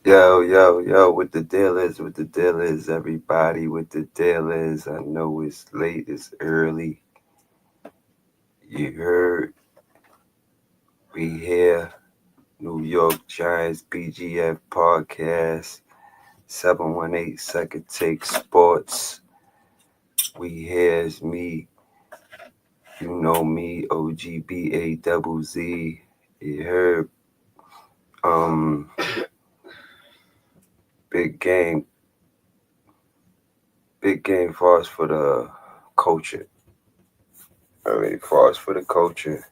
Yo, with the deal is, everybody with the deal is. I know it's late, it's early. You heard, we here, New York Giants BGF Podcast, 718 Second Take Sports. We here is me, you know me, OGBAZZ. You heard, um, big game, big game for us for the culture. For us for the culture.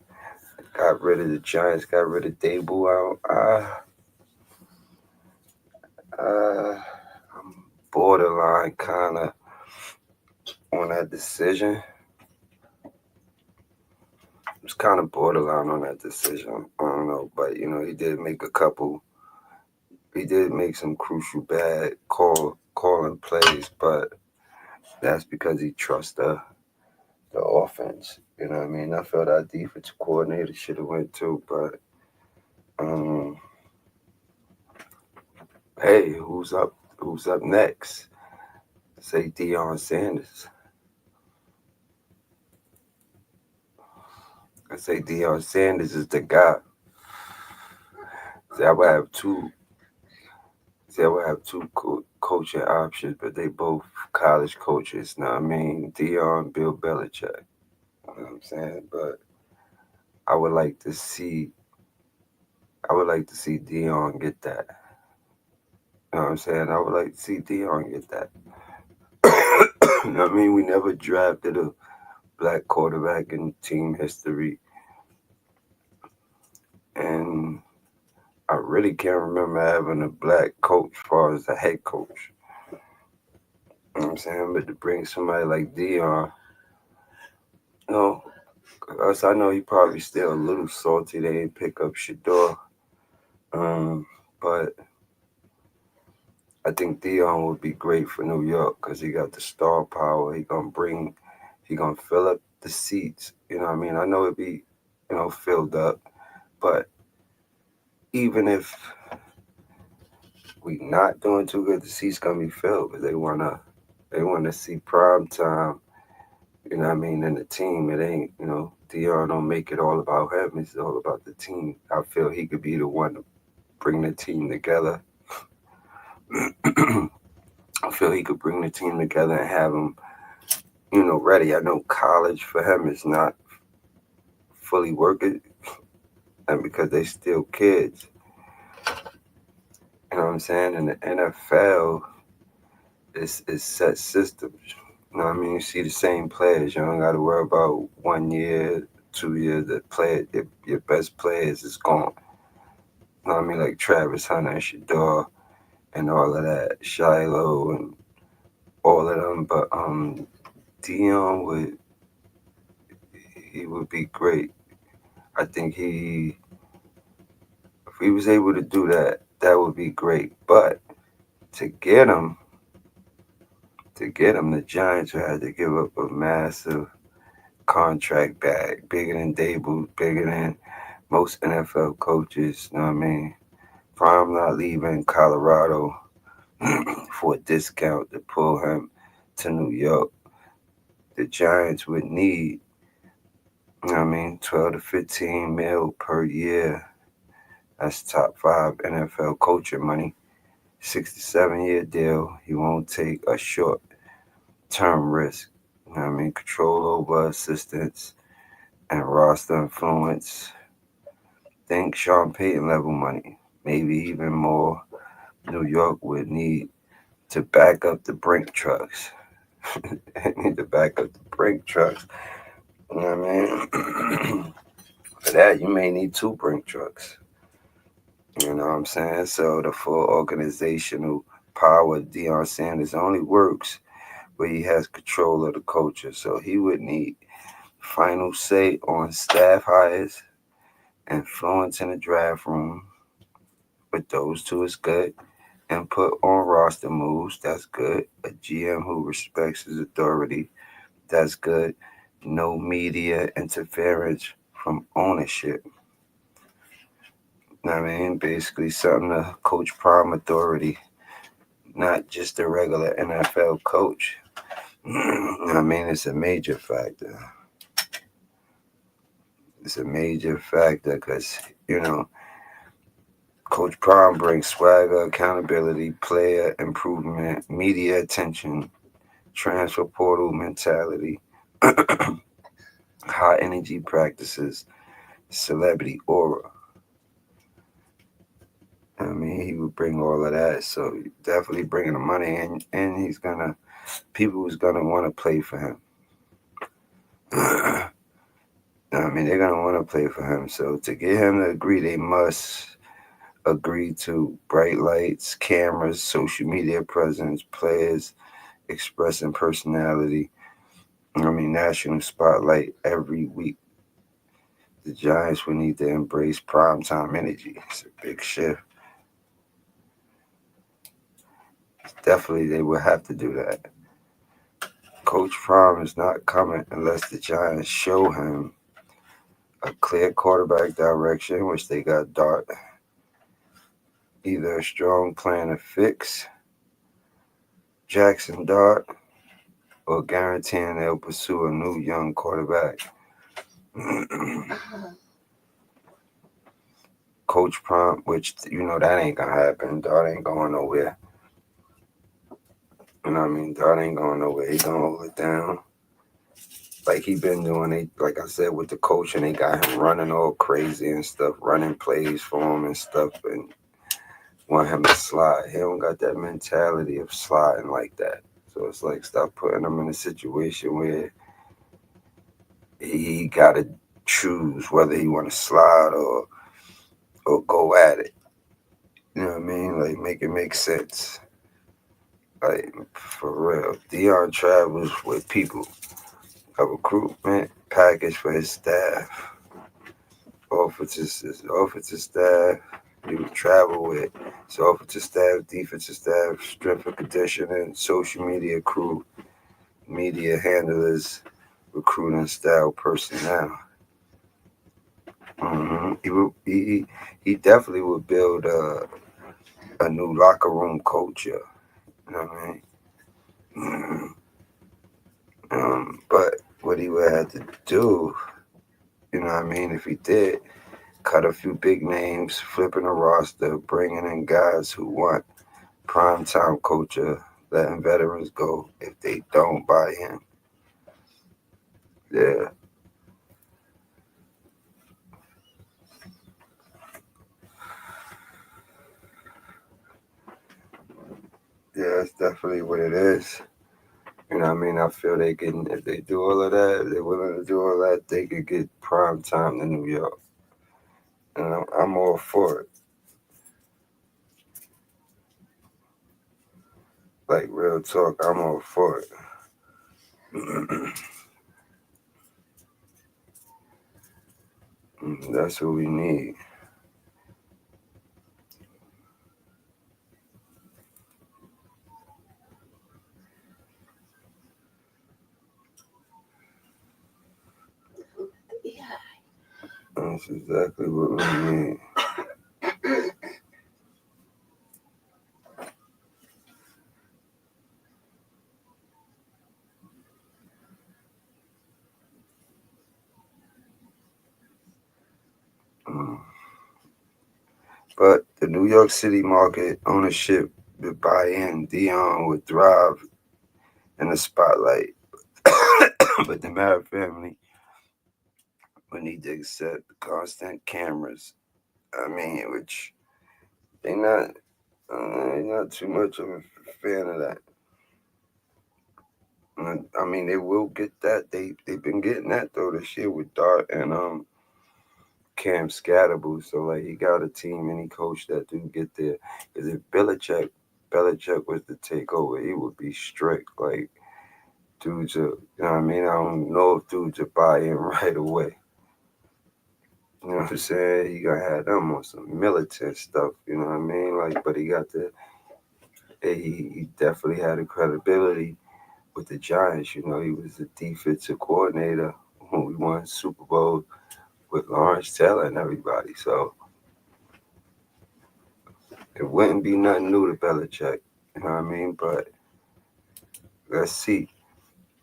Got rid of the Giants, got rid of Daboll. I'm borderline kind of on that decision. I was kind of borderline on that decision. I don't know, but he did make a couple. He did make some crucial bad calling plays, but that's because he trusts the offense. You know what I mean? I felt our defensive coordinator should have went too, but um, hey, who's up? Who's up next? Say Deion Sanders. I say Deion Sanders is the guy. See, I would have two. See, I would have two coaching options, but they both college coaches. Now, I mean, Deion, Bill Belichick. You know what I'm saying? But I would like to see. I would like to see Deion get that. You know what I'm saying? I would like to see Deion get that. You know what I mean? We never drafted a black quarterback in team history, and I really can't remember having a black coach as far as a head coach. You know what I'm saying? But to bring somebody like Deion, you know, us, I know he probably still a little salty they didn't pick up Shador. But I think Deion would be great for New York because he got the star power. He gonna fill up the seats. You know what I mean? I know it'd be, filled up, but even if we not doing too good, the seats gonna be filled because they wanna see prime time. You know what I mean? And the team, it ain't, Deion don't make it all about him. It's all about the team. I feel he could be the one to bring the team together. I feel he could bring the team together and have them, ready. I know college for him is not fully working, and because they still kids. You know what I'm saying? And the NFL is set systems. You know what I mean? You see the same players. You don't got to worry about 1 year, 2 years. That play, your best players is gone. You know what I mean? Like Travis Hunter and Shador and all of that, Shiloh and all of them. But Deion would be great. I think if he was able to do that, that would be great. But to get him, the Giants would have to give up a massive contract bag, bigger than Daboll, bigger than most NFL coaches. You know what I mean? Prime not leaving Colorado for a discount to pull him to New York. The Giants would need, 12 to 15 mil per year. That's top 5 NFL coaching money. 67-year deal. He won't take a short-term risk. Control over assistants and roster influence. Think Sean Payton level money. Maybe even more. New York would need to back up the Brink trucks. Need to back up the Brink trucks. You know what I mean? For that, you may need 2 Brink trucks. You know what I'm saying? So the full organizational power of Deion Sanders only works where he has control of the culture. So he would need final say on staff hires, influence in the draft room. But those two is good. Input on roster moves, that's good. A GM who respects his authority, that's good. No media interference from ownership. I mean, basically something to coach prime authority, not just a regular NFL coach. I mean, it's a major factor. It's a major factor because, you know, Coach Prime brings swagger, accountability, player improvement, media attention, transfer portal mentality, high energy practices, celebrity aura. I mean, he would bring all of that. So definitely bringing the money, and he's gonna people who's gonna want to play for him. I mean, they're gonna want to play for him. So to get him to agree, they must agree to bright lights, cameras, social media presence, players expressing personality. I mean, national spotlight every week. The Giants would need to embrace primetime energy. It's a big shift. Definitely, they would have to do that. Coach Prime is not coming unless the Giants show him a clear quarterback direction, which they got Dart, either a strong plan to fix Jaxson Dart or guaranteeing they'll pursue a new young quarterback. Coach Prime, which you know that ain't gonna happen. Dart ain't going nowhere. You know what I mean? Dart ain't going nowhere. He gonna hold it down. Like he been doing. They, like I said, with the coach, and they got him running all crazy and stuff, running plays for him and stuff, and want him to slide. He don't got that mentality of sliding like that. So it's like stop putting him in a situation where he got to choose whether he want to slide or go at it. You know what I mean? Like make it make sense. Like for real, Deion travels with people. A recruitment package for his staff, offensive staff. He would travel with his offensive staff, defensive staff, strength and conditioning, social media crew, media handlers, recruiting style personnel. He definitely would build a new locker room culture. You know what I mean? But what he would have to do, you know what I mean, if he did, cut a few big names, flipping a roster, bringing in guys who want prime time culture, letting veterans go if they don't buy in. Yeah, yeah, that's definitely what it is. You know what I mean? I feel they can, if they do all of that, if they're willing to do all that, they could get prime time in New York. And I'm all for it. Like, real talk, I'm all for it. That's what we need. That's exactly what we need. Mm. But the New York City market ownership would buy in. Dion would thrive in the spotlight. But the Mara family would need to accept constant cameras. I mean, which they not too much of a fan of that. I mean, they will get that. They've been getting that though this year with Dart and Cam Scatterboo. So like he got a team and he coached that do get there. Because if Belichick was to take over, he would be strict. Like dudes are, you know what I mean? I don't know if dudes are buy in right away. You know what I'm saying? He gonna have them on some militant stuff. You know what I mean? Like, but he definitely had the credibility with the Giants. You know, he was the defensive coordinator when we won Super Bowl with Lawrence Taylor and everybody. So It wouldn't be nothing new to Belichick. You know what I mean? But let's see.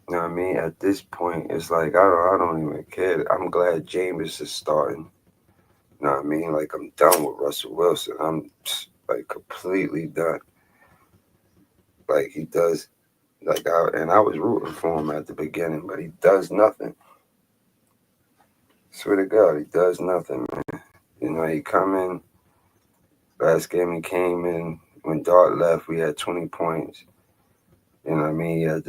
You know what I mean? At this point, it's like I don't even care. I'm glad Jameis is starting. You know what I mean? Like I'm done with Russell Wilson. I'm like completely done. Like he does. I was rooting for him at the beginning, but he does nothing. Swear to God, he does nothing, man. You know, he come in. Last game he came in when Dart left, we had 20 points. You know what I mean? He had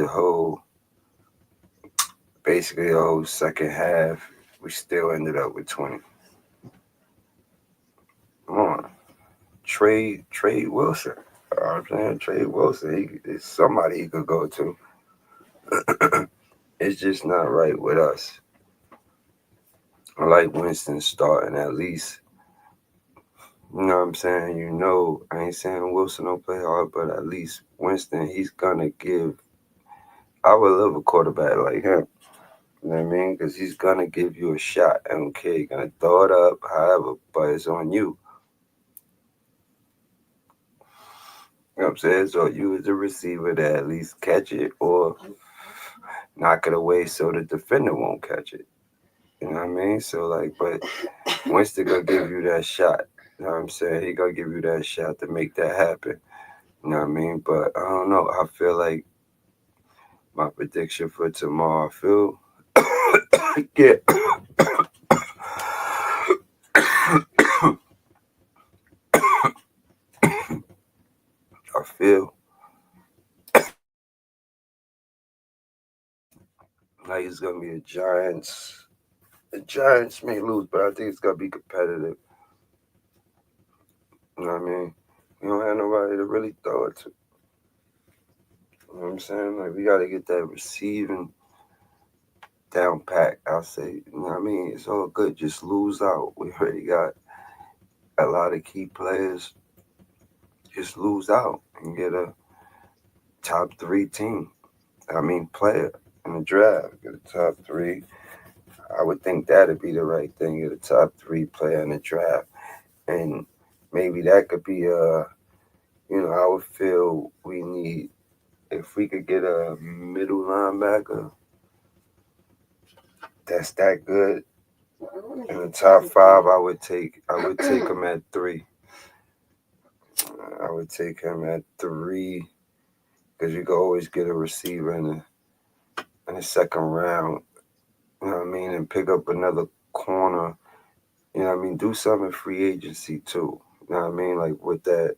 basically the whole second half. We still ended up with 20. Come on, trade Wilson. You know what I'm saying? Trade Wilson. It's somebody he could go to. It's just not right with us. I like Winston starting at least. You know what I'm saying? I ain't saying Wilson don't play hard, but at least Winston, he's gonna give. I would love a quarterback like him. You know what I mean? Because he's gonna give you a shot. I don't care. He's gonna throw it up, however, but it's on you. You know what I'm saying? So you as a receiver to at least catch it or knock it away so the defender won't catch it. You know what I mean? So but Winston gonna give you that shot. You know what I'm saying? He gonna give you that shot to make that happen. You know what I mean? But I don't know. I feel like my prediction for tomorrow, I feel yeah. I feel like it's gonna be the Giants. The Giants may lose, but I think it's gonna be competitive. You know what I mean? We don't have nobody to really throw it to. You know what I'm saying? Like we gotta get that receiving down pack. I'll say. You know what I mean? It's all good. Just lose out. We already got a lot of key players. Just lose out and get a top 3 team. I mean player in the draft. Get a top 3. I would think that'd be the right thing. Get a top 3 player in the draft. And maybe that could be I would feel we need if we could get a middle linebacker that's that good in the top 5. I would take him at 3. I would take him at 3 because you could always get a receiver in the second round. You know what I mean? And pick up another corner. You know what I mean? Do something free agency too. You know what I mean? Like with that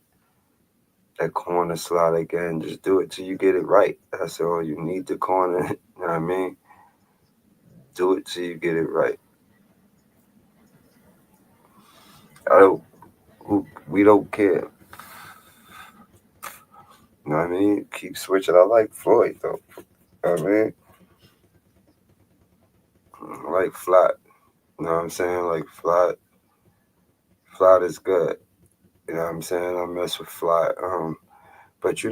corner slot again, just do it till you get it right. That's all you need the corner. You know what I mean? Do it till you get it right. I don't. We don't care. You know what I mean? Keep switching. I like Floyd though. You know what I mean? I like flat. You know what I'm saying? Like flat. Flat is good. You know what I'm saying? I mess with flat. But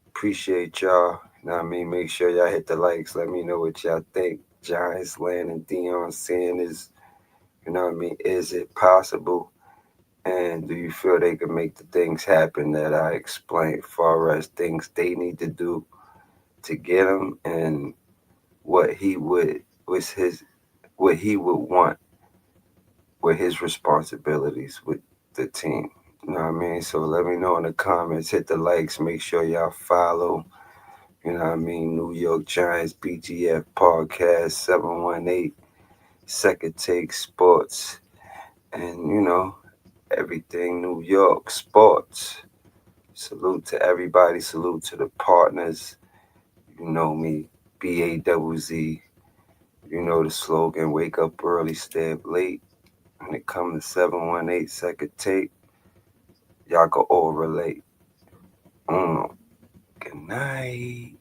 appreciate y'all. You know what I mean? Make sure y'all hit the likes. Let me know what y'all think. Giants landing Deion Sanders. You know what I mean? Is it possible? And do you feel they can make the things happen that I explained, far as things they need to do to get him, and what he would want with his responsibilities with the team? You know what I mean? So let me know in the comments. Hit the likes. Make sure y'all follow. You know what I mean? New York Giants BGF Podcast 718 Second Take Sports. And everything New York sports. Salute to everybody. Salute to the partners. You know me, BAZZ. You know the slogan, wake up early, stay up late. When it comes to 718 Second Take, y'all can all relate. Good night.